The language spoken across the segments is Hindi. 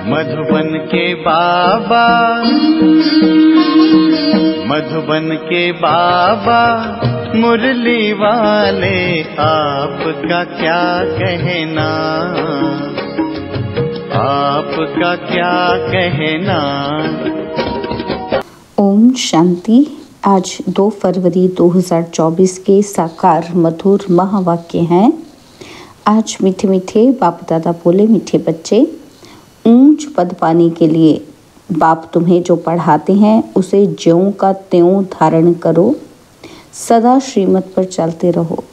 मधुबन के बाबा, मधुबन के बाबा मुरली वाले, आपका क्या कहना, आपका क्या कहना। ओम शांति। आज 2 फरवरी 2024 के साकार मधुर महावाक्य हैं। आज मीठे मीठे बाप दादा बोले, मीठे बच्चे, ऊंच पद पाने के लिए बाप तुम्हें जो पढ़ाते हैं उसे ज्यों का त्यों धारण करो, सदा श्रीमत पर चलते रहो।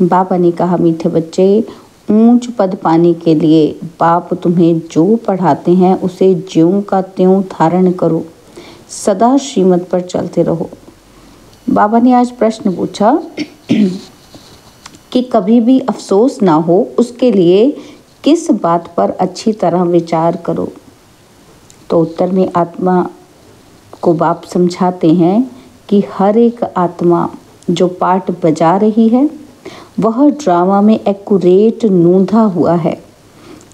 बाबा ने कहा, मीठे बच्चे, ऊंच पद पाने के लिए बाप तुम्हें जो पढ़ाते हैं उसे ज्यों का त्यों धारण करो, सदा श्रीमत पर चलते रहो। बाबा ने आज प्रश्न पूछा कि कभी भी अफसोस ना हो, उसके लिए किस बात पर अच्छी तरह विचार करो। तो उत्तर में आत्मा को बाप समझाते हैं कि हर एक आत्मा जो पार्ट बजा रही है वह ड्रामा में एक्यूरेट नूंधा हुआ है।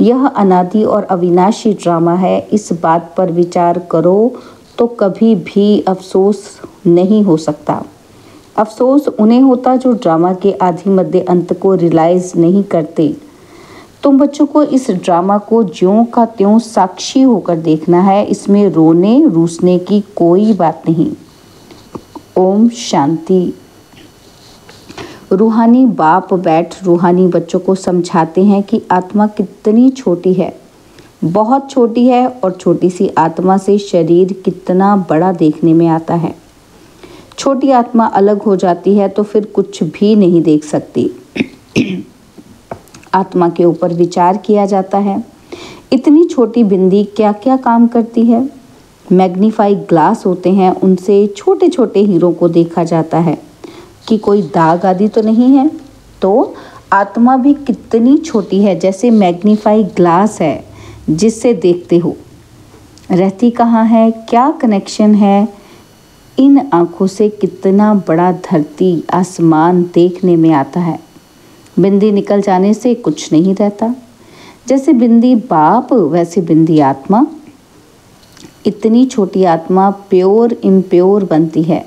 यह अनादि और अविनाशी ड्रामा है। इस बात पर विचार करो तो कभी भी अफसोस नहीं हो सकता। अफसोस उन्हें होता जो ड्रामा के आदि मध्य अंत को रियलाइज नहीं करते। तुम बच्चों को इस ड्रामा को ज्यों का त्यों साक्षी होकर देखना है। इसमें रोने रूसने की कोई बात नहीं। ओम शांति। रूहानी बाप बैठ रूहानी बच्चों को समझाते हैं कि आत्मा कितनी छोटी है, बहुत छोटी है, और छोटी सी आत्मा से शरीर कितना बड़ा देखने में आता है। छोटी आत्मा अलग हो जाती है तो फिर कुछ भी नहीं देख सकती। आत्मा के ऊपर विचार किया जाता है। इतनी छोटी बिंदी क्या क्या काम करती है। मैग्नीफाई ग्लास होते हैं, उनसे छोटे छोटे हीरों को देखा जाता है कि कोई दाग आदि तो नहीं है। तो आत्मा भी कितनी छोटी है, जैसे मैग्नीफाई ग्लास है जिससे देखते हो। रहती कहाँ है, क्या कनेक्शन है, इन आँखों से कितना बड़ा धरती आसमान देखने में आता है। बिंदी निकल जाने से कुछ नहीं रहता। जैसे बिंदी बाप वैसे बिंदी आत्मा। इतनी छोटी आत्मा प्योर इम्प्योर बनती है।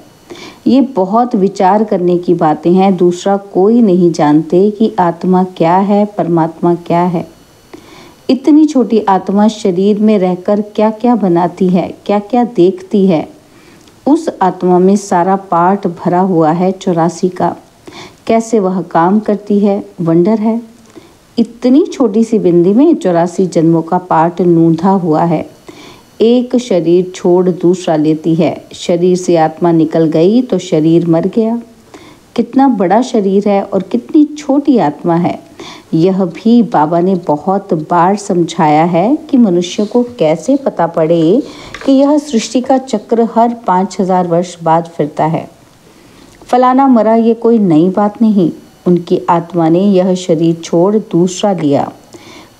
ये बहुत विचार करने की बातें हैं। दूसरा कोई नहीं जानते कि आत्मा क्या है, परमात्मा क्या है। इतनी छोटी आत्मा शरीर में रहकर क्या क्या बनाती है, क्या क्या देखती है। उस आत्मा में सारा पार्ट भरा हुआ है 84 का। कैसे वह काम करती है, वंडर है। इतनी छोटी सी बिंदी में 84 जन्मों का पार्ट नूंधा हुआ है। एक शरीर छोड़ दूसरा लेती है। शरीर से आत्मा निकल गई तो शरीर मर गया। कितना बड़ा शरीर है और कितनी छोटी आत्मा है। यह भी बाबा ने बहुत बार समझाया है कि मनुष्य को कैसे पता पड़े कि यह सृष्टि का चक्र हर 5000 वर्ष बाद फिरता है। फलाना मरा, ये कोई नई बात नहीं। उनकी आत्मा ने यह शरीर छोड़ दूसरा लिया।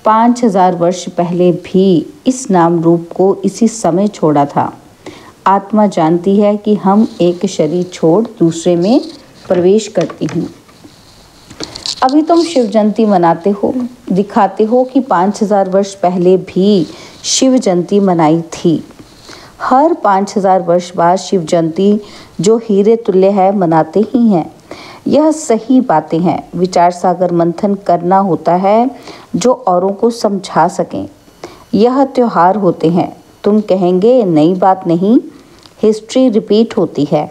5000 वर्ष पहले भी इस नाम रूप को इसी समय छोड़ा था। आत्मा जानती है कि हम एक शरीर छोड़ दूसरे में प्रवेश करती हूँ। अभी तुम शिव जयंती मनाते हो, दिखाते हो कि 5000 वर्ष पहले भी शिव जयंती मनाई थी। हर 5000 वर्ष बाद शिव जयंती जो हीरे तुल्य है मनाते ही हैं। यह सही बातें हैं। विचार सागर मंथन करना होता है जो औरों को समझा सकें। यह त्योहार होते हैं। तुम कहेंगे नई बात नहीं, हिस्ट्री रिपीट होती है।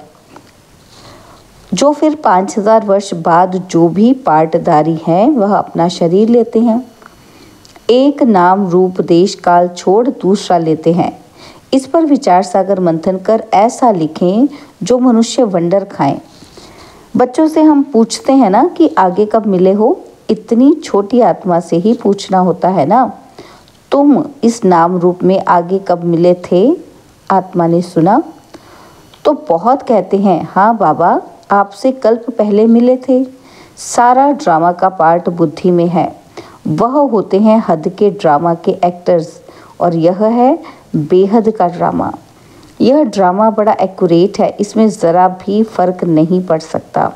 जो फिर 5000 वर्ष बाद जो भी पार्टदारी हैं वह अपना शरीर लेते हैं। एक नाम रूप देश काल छोड़ दूसरा लेते हैं। इस पर विचार सागर मंथन कर ऐसा लिखें जो मनुष्य वंडर खाएं। बच्चों से हम पूछते हैं ना कि आगे कब मिले हो। इतनी छोटी आत्मा से ही पूछना होता है ना, तुम इस नाम रूप में आगे कब मिले थे। आत्मा ने सुना तो बहुत कहते हैं, हाँ बाबा, आपसे कल्प पहले मिले थे। सारा ड्रामा का पार्ट बुद्धि में है। वह होते हैं हद के ड्रामा के एक्टर्स, और यह है बेहद का ड्रामा। यह ड्रामा बड़ा एक्यूरेट है। इसमें ज़रा भी फर्क नहीं पड़ सकता।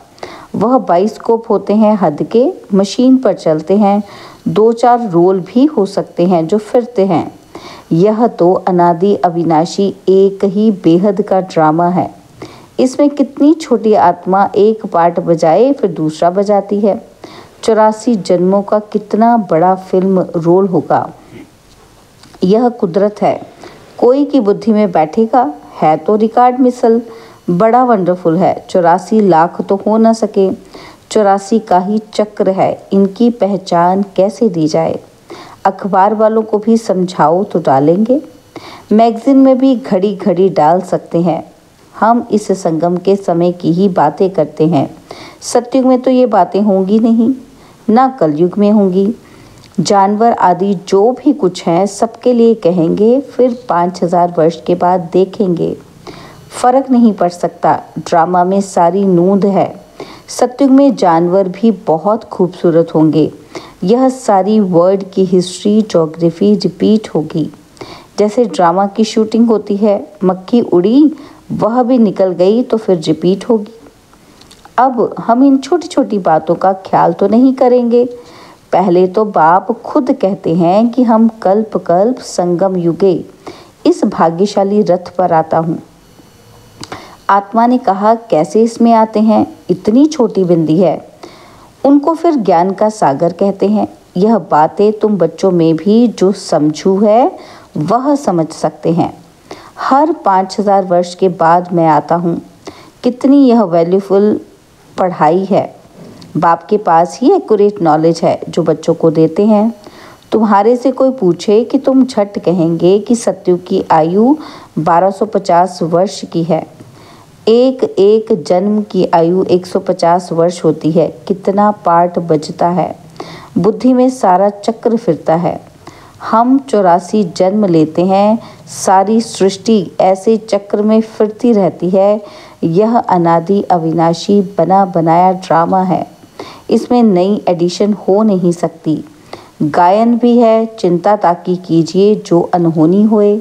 वह बाइस्कोप होते हैं हद के, मशीन पर चलते हैं। 2-4 रोल भी हो सकते हैं जो फिरते हैं। यह तो अनादि अविनाशी एक ही बेहद का ड्रामा है। इसमें कितनी छोटी आत्मा एक पार्ट बजाए फिर दूसरा बजाती है। 84 जन्मों का कितना बड़ा फिल्म रोल होगा। यह कुदरत है, कोई की बुद्धि में बैठेगा। है तो रिकॉर्ड मिसल बड़ा वंडरफुल है। 84 लाख तो हो ना सके, 84 का ही चक्र है। इनकी पहचान कैसे दी जाए? अखबार वालों को भी समझाओ तो डालेंगे, मैगजीन में भी घड़ी घड़ी डाल सकते हैं। हम इस संगम के समय की ही बातें करते हैं। सतयुग में तो ये बातें होंगी नहीं, ना कलयुग में होंगी। जानवर आदि जो भी कुछ है सबके लिए कहेंगे, फिर 5000 वर्ष के बाद देखेंगे। फर्क नहीं पड़ सकता, ड्रामा में सारी नूंद है। सतयुग में जानवर भी बहुत खूबसूरत होंगे। यह सारी वर्ल्ड की हिस्ट्री ज्योग्राफी रिपीट होगी। जैसे ड्रामा की शूटिंग होती है, मक्खी उड़ी वह भी निकल गई तो फिर रिपीट होगी। अब हम इन छोटी छोटी बातों का ख्याल तो नहीं करेंगे। पहले तो बाप खुद कहते हैं कि हम कल्प कल्प संगम युगे इस भाग्यशाली रथ पर आता हूँ। आत्मा ने कहा, कैसे इसमें आते हैं? इतनी छोटी बिंदी है। उनको फिर ज्ञान का सागर कहते हैं। यह बातें तुम बच्चों में भी जो समझू है वह समझ सकते हैं। हर 5000 वर्ष के बाद मैं आता हूँ। कितनी यह वैल्यूफुल पढ़ाई है। बाप के पास ही एक्यूरेट नॉलेज है जो बच्चों को देते हैं। तुम्हारे से कोई पूछे कि तुम झट कहेंगे कि सतयुग की आयु 1250 वर्ष की है। एक एक जन्म की आयु 150 वर्ष होती है। कितना पार्ट बचता है। बुद्धि में सारा चक्र फिरता है। हम 84 जन्म लेते हैं। सारी सृष्टि ऐसे चक्र में फिरती रहती है। यह अनादि अविनाशी बना बनाया ड्रामा है। इसमें नई एडिशन हो नहीं सकती। गायन भी है, चिंता ताकि कीजिए जो अनहोनी होए।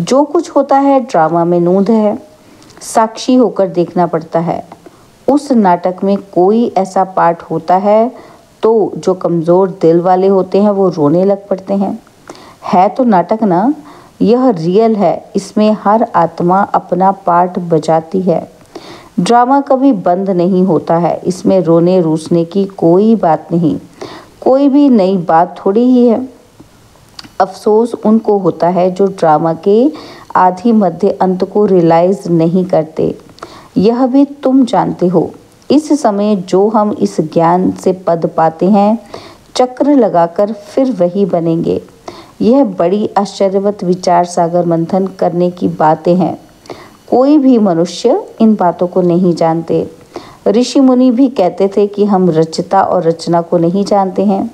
जो कुछ होता है ड्रामा में नूंद है। साक्षी होकर देखना पड़ता है। उस नाटक में कोई ऐसा पार्ट होता है तो जो कमज़ोर दिल वाले होते हैं वो रोने लग पड़ते हैं। है तो नाटक ना, यह रियल है। इसमें हर आत्मा अपना पार्ट बजाती है। ड्रामा कभी बंद नहीं होता है। इसमें रोने रूसने की कोई बात नहीं। कोई भी नई बात थोड़ी ही है। अफसोस उनको होता है जो ड्रामा के आधि मध्य अंत को रियलाइज नहीं करते। यह भी तुम जानते हो। इस समय जो हम इस ज्ञान से पद पाते हैं, चक्र लगाकर फिर वही बनेंगे। यह बड़ी आश्चर्यवत विचार सागर मंथन करने की बातें हैं। कोई भी मनुष्य इन बातों को नहीं जानते। ऋषि मुनि भी कहते थे कि हम रचता और रचना को नहीं जानते हैं।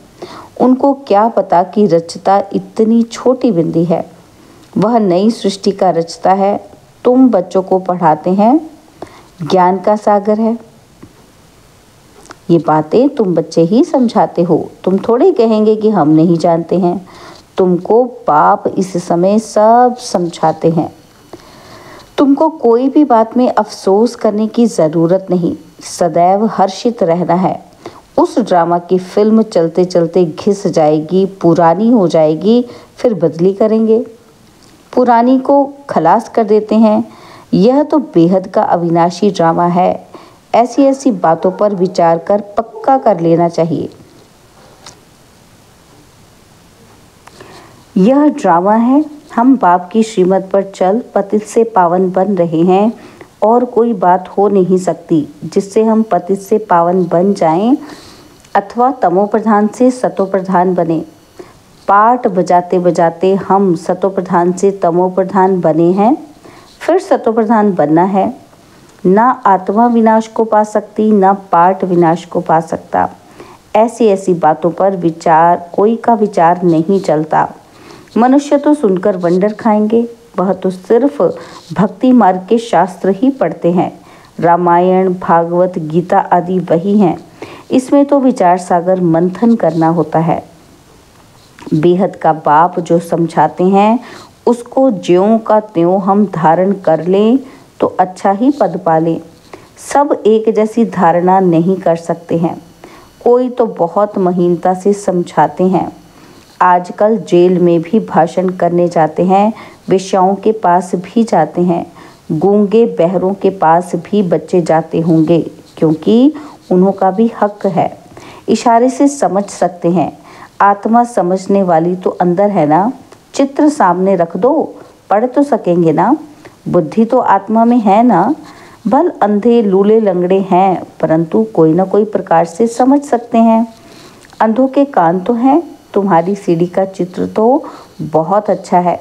उनको क्या पता कि रचता इतनी छोटी बिंदी है। वह नई सृष्टि का रचता है। तुम बच्चों को पढ़ाते हैं, ज्ञान का सागर है। ये बातें तुम बच्चे ही समझाते हो। तुम थोड़े कहेंगे कि हम नहीं जानते हैं। तुमको बाप इस समय सब समझाते हैं। तुमको कोई भी बात में अफसोस करने की ज़रूरत नहीं। सदैव हर्षित रहना है। उस ड्रामा की फिल्म चलते चलते घिस जाएगी, पुरानी हो जाएगी, फिर बदली करेंगे। पुरानी को खलास कर देते हैं। यह तो बेहद का अविनाशी ड्रामा है। ऐसी ऐसी बातों पर विचार कर पक्का कर लेना चाहिए। यह ड्रामा है। हम बाप की श्रीमत पर चल पतित से पावन बन रहे हैं और कोई बात हो नहीं सकती जिससे हम पतित से पावन बन जाएं अथवा तमो प्रधान से सतो प्रधान बने। पाठ बजाते बजाते हम सतो प्रधान से तमो प्रधान बने हैं, फिर सतो प्रधान बनना है। ना आत्मा विनाश को पा सकती, ना पाठ विनाश को पा सकता। ऐसी ऐसी बातों पर विचार कोई का विचार नहीं चलता। मनुष्य तो सुनकर वंडर खाएंगे। वह तो सिर्फ भक्ति मार्ग के शास्त्र ही पढ़ते हैं। रामायण, भागवत, गीता आदि वही हैं। इसमें तो विचार सागर मंथन करना होता है। बेहद का बाप जो समझाते हैं उसको ज्यों का त्यों हम धारण कर लें तो अच्छा ही पद पालें। सब एक जैसी धारणा नहीं कर सकते हैं। कोई तो बहुत महीनता से समझाते हैं। आजकल जेल में भी भाषण करने जाते हैं, वेश्याओं के पास भी जाते हैं, गूंगे बहरों के पास भी बच्चे जाते होंगे, क्योंकि उनका भी हक है। इशारे से समझ सकते हैं। आत्मा समझने वाली तो अंदर है ना। चित्र सामने रख दो, पढ़ तो सकेंगे ना। बुद्धि तो आत्मा में है ना। भल अंधे लूले लंगड़े हैं, परंतु कोई ना कोई प्रकार से समझ सकते हैं। अंधों के कान तो हैं। तुम्हारी सीढ़ी का चित्र तो बहुत अच्छा है।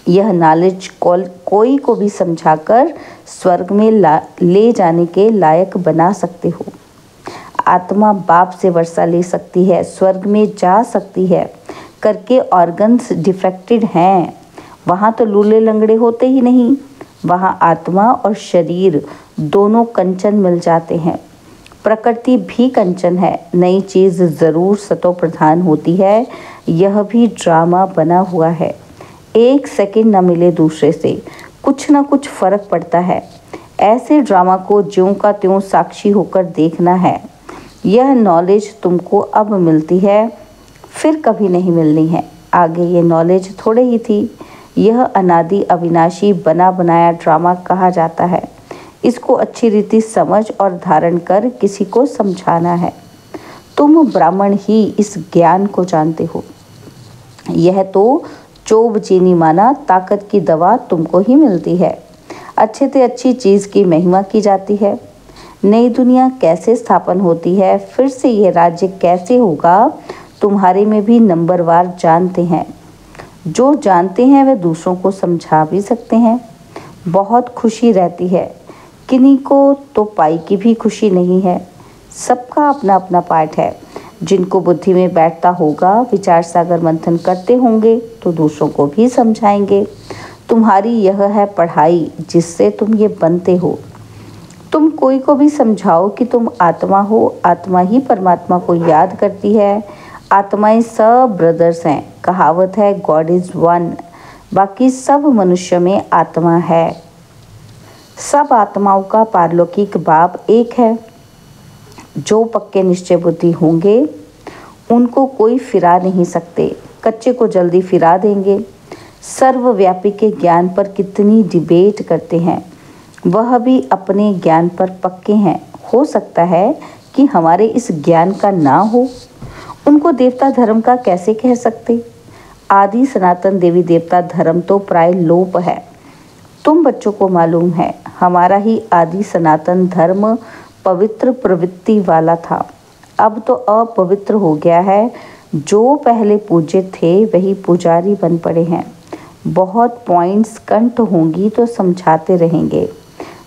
यह नॉलेज कोई को भी समझाकर स्वर्ग में ले जाने के लायक बना सकते हो। आत्मा बाप से वर्षा ले सकती है, स्वर्ग में जा सकती है, करके ऑर्गन्स डिफेक्टेड हैं। वहाँ तो लूले लंगड़े होते ही नहीं। वहाँ आत्मा और शरीर दोनों कंचन मिल जाते हैं। प्रकृति भी कंचन है। नई चीज़ ज़रूर सतो प्रधान होती है। यह भी ड्रामा बना हुआ है। एक सेकंड न मिले दूसरे से, कुछ ना कुछ फर्क पड़ता है। ऐसे ड्रामा को ज्यों का त्यों साक्षी होकर देखना है। यह नॉलेज तुमको अब मिलती है, फिर कभी नहीं मिलनी है। आगे ये नॉलेज थोड़े ही थी। यह अनादि अविनाशी बना बनाया ड्रामा कहा जाता है। इसको अच्छी रीति समझ और धारण कर किसी को समझाना है। तुम ब्राह्मण ही इस ज्ञान को जानते हो। यह तो चोब चीनी माना ताकत की दवा तुमको ही मिलती है। अच्छे से अच्छी चीज़ की महिमा की जाती है। नई दुनिया कैसे स्थापन होती है, फिर से यह राज्य कैसे होगा, तुम्हारे में भी नंबरवार जानते हैं। जो जानते हैं वे दूसरों को समझा भी सकते हैं। बहुत खुशी रहती है। किन्हीं को तो पाई की भी खुशी नहीं है। सबका अपना अपना पार्ट है। जिनको बुद्धि में बैठता होगा, विचार सागर मंथन करते होंगे तो दूसरों को भी समझाएंगे। तुम्हारी यह है पढ़ाई जिससे तुम ये बनते हो। तुम कोई को भी समझाओ कि तुम आत्मा हो। आत्मा ही परमात्मा को याद करती है। आत्माएं सब ब्रदर्स हैं। कहावत है गॉड इज़ वन। बाकी सब मनुष्य में आत्मा है। सब आत्माओं का पारलौकिक बाप एक है। जो पक्के निश्चय बुद्धि होंगे उनको कोई फिरा नहीं सकते। कच्चे को जल्दी फिरा देंगे। सर्वव्यापी के ज्ञान पर कितनी डिबेट करते हैं। वह भी अपने ज्ञान पर पक्के हैं। हो सकता है कि हमारे इस ज्ञान का ना हो। उनको देवता धर्म का कैसे कह सकते। आदि सनातन देवी देवता धर्म तो प्राय लोप है। तुम बच्चों को मालूम है, हमारा ही आदि सनातन धर्म पवित्र प्रवृत्ति वाला था। अब तो अपवित्र हो गया है। जो पहले पूज्य थे वही पुजारी बन पड़े हैं। बहुत पॉइंट्स कंठ होंगी तो समझाते रहेंगे।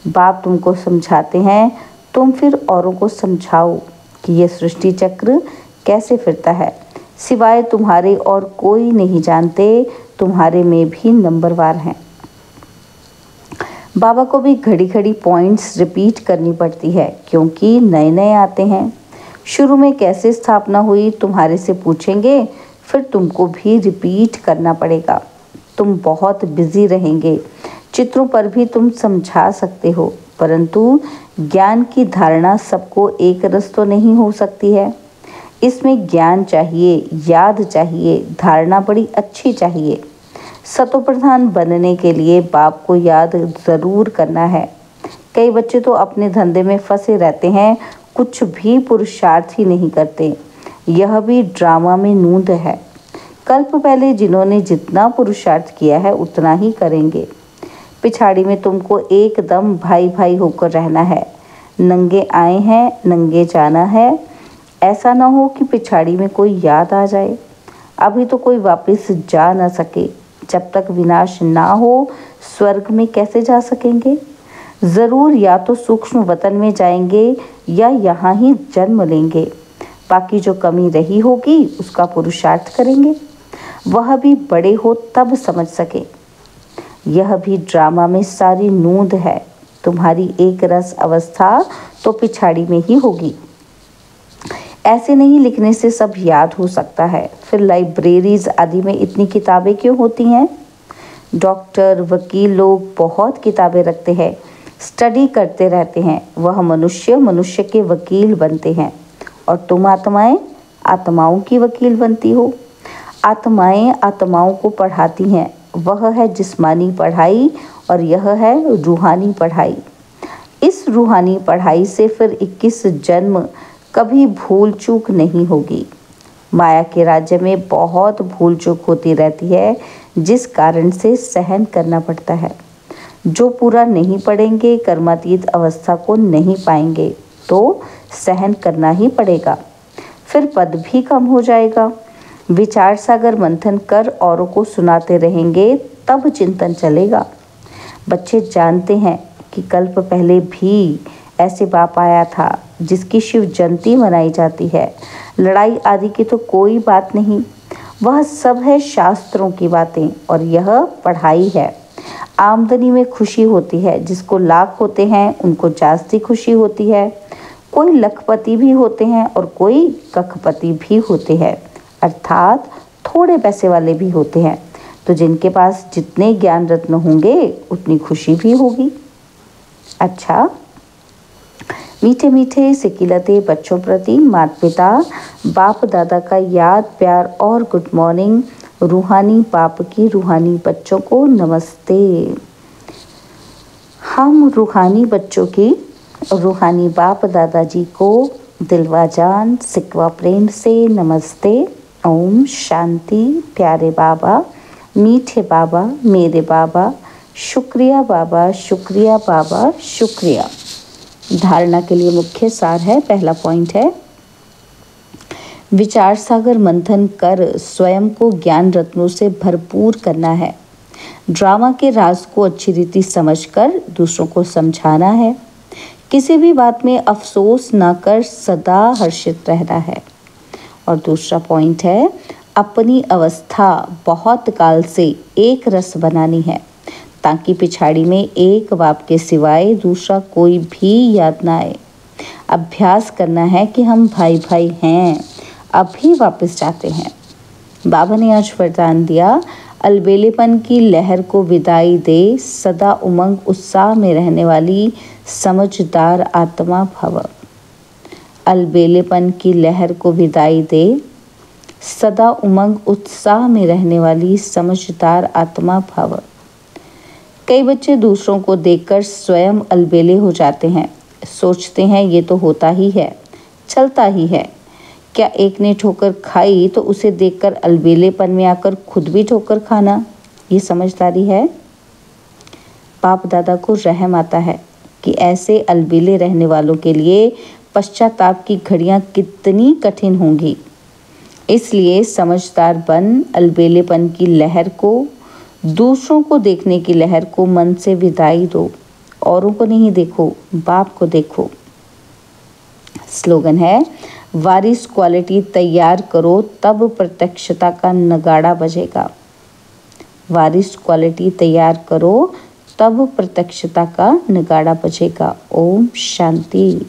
बाप तुमको समझाते हैं, तुम फिर औरों को समझाओ कि यह सृष्टि चक्र कैसे फिरता है। सिवाय तुम्हारे और कोई नहीं जानते। तुम्हारे में भी नंबरवार हैं। बाबा को भी घड़ी घड़ी पॉइंट्स रिपीट करनी पड़ती है, क्योंकि नए नए आते हैं। शुरू में कैसे स्थापना हुई तुम्हारे से पूछेंगे, फिर तुमको भी रिपीट करना पड़ेगा। तुम बहुत बिजी रहेंगे। चित्रों पर भी तुम समझा सकते हो, परंतु ज्ञान की धारणा सबको एक रस तो नहीं हो सकती है। इसमें ज्ञान चाहिए, याद चाहिए, धारणा बड़ी अच्छी चाहिए। सतोप्रधान बनने के लिए बाप को याद ज़रूर करना है। कई बच्चे तो अपने धंधे में फंसे रहते हैं, कुछ भी पुरुषार्थ ही नहीं करते। यह भी ड्रामा में नूंद है। कल्प पहले जिन्होंने जितना पुरुषार्थ किया है उतना ही करेंगे। पिछाड़ी में तुमको एकदम भाई भाई होकर रहना है। नंगे आए हैं, नंगे जाना है। ऐसा ना हो कि पिछाड़ी में कोई याद आ जाए। अभी तो कोई वापस जा ना सके। जब तक विनाश ना हो, स्वर्ग में कैसे जा सकेंगे। ज़रूर या तो सूक्ष्म वतन में जाएंगे या यहाँ ही जन्म लेंगे। बाकी जो कमी रही होगी उसका पुरुषार्थ करेंगे। वह भी बड़े हो तब समझ सके। यह भी ड्रामा में सारी नूंद है। तुम्हारी एक रस अवस्था तो पिछाड़ी में ही होगी। ऐसे नहीं लिखने से सब याद हो सकता है। फिर लाइब्रेरीज आदि में इतनी किताबें क्यों होती हैं। डॉक्टर वकील लोग बहुत किताबें रखते हैं, स्टडी करते रहते हैं। वह मनुष्य के वकील बनते हैं और तुम आत्माएं आत्माओं की वकील बनती हो। आत्माएं आत्माओं को पढ़ाती हैं, वह है जिस्मानी पढ़ाई और यह है रूहानी पढ़ाई। इस रूहानी पढ़ाई से फिर 21 जन्म कभी भूल चूक नहीं होगी। माया के राज्य में बहुत भूल चूक होती रहती है, जिस कारण से सहन करना पड़ता है। जो पूरा नहीं पढ़ेंगे, कर्मातीत अवस्था को नहीं पाएंगे, तो सहन करना ही पड़ेगा। फिर पद भी कम हो जाएगा। विचार सागर मंथन कर औरों को सुनाते रहेंगे, तब चिंतन चलेगा। बच्चे जानते हैं कि कल्प पहले भी ऐसे बाप आया था जिसकी शिव जयंती मनाई जाती है। लड़ाई आदि की तो कोई बात नहीं, वह सब है शास्त्रों की बातें और यह पढ़ाई है। आमदनी में खुशी होती है, जिसको लाख होते हैं उनको जास्ती खुशी होती है। कोई लखपति भी होते हैं और कोई कखपति भी होते हैं, अर्थात थोड़े पैसे वाले भी होते हैं। तो जिनके पास जितने ज्ञान रत्न होंगे उतनी खुशी भी होगी। अच्छा, मीठे मीठे सिकिलते बच्चों प्रति माता पिता बाप दादा का याद प्यार और गुड मॉर्निंग। रूहानी बाप की रूहानी बच्चों को नमस्ते। हम रूहानी बच्चों की रूहानी बाप दादाजी को दिलवा जान सिकवा प्रेम से नमस्ते। ओम शांति। प्यारे बाबा, मीठे बाबा, मेरे बाबा, शुक्रिया बाबा, शुक्रिया बाबा, शुक्रिया। धारणा के लिए मुख्य सार है, पहला पॉइंट है, विचार सागर मंथन कर स्वयं को ज्ञान रत्नों से भरपूर करना है। ड्रामा के राज को अच्छी रीति समझकर दूसरों को समझाना है। किसी भी बात में अफसोस न कर सदा हर्षित रहना है। और दूसरा पॉइंट है, अपनी अवस्था बहुत काल से एक रस बनानी है, ताकि पिछाड़ी में एक बाप के सिवाय दूसरा कोई भी याद ना आए। अभ्यास करना है कि हम भाई भाई हैं, अभी वापस जाते हैं। बाबा ने आज वरदान दिया, अलबेलेपन की लहर को विदाई दे, सदा उमंग उत्साह में रहने वाली समझदार आत्मा भव। अलबेलेपन की लहर को विदाई दे, सदा उमंग उत्साह में रहने वाली समझदार आत्मा भव। कई बच्चे दूसरों को देखकर स्वयं अलबेले हो जाते हैं, सोचते हैं ये तो होता ही है, चलता ही है। क्या एक ने ठोकर खाई तो उसे देखकर अलबेलेपन में आकर खुद भी ठोकर खाना, ये समझदारी है? बाप दादा को रहम आता है कि ऐसे अलबेले रहने वालों के लिए पश्चाताप की घड़ियां कितनी कठिन होंगी। इसलिए समझदार बन अलबेलेपन की लहर को, दूसरों को देखने की लहर को मन से विदाई दो। औरों को नहीं देखो, बाप को देखो। स्लोगन है, वारिस क्वालिटी तैयार करो तब प्रत्यक्षता का नगाड़ा बजेगा। वारिस क्वालिटी तैयार करो तब प्रत्यक्षता का नगाड़ा बजेगा। ओम शांति।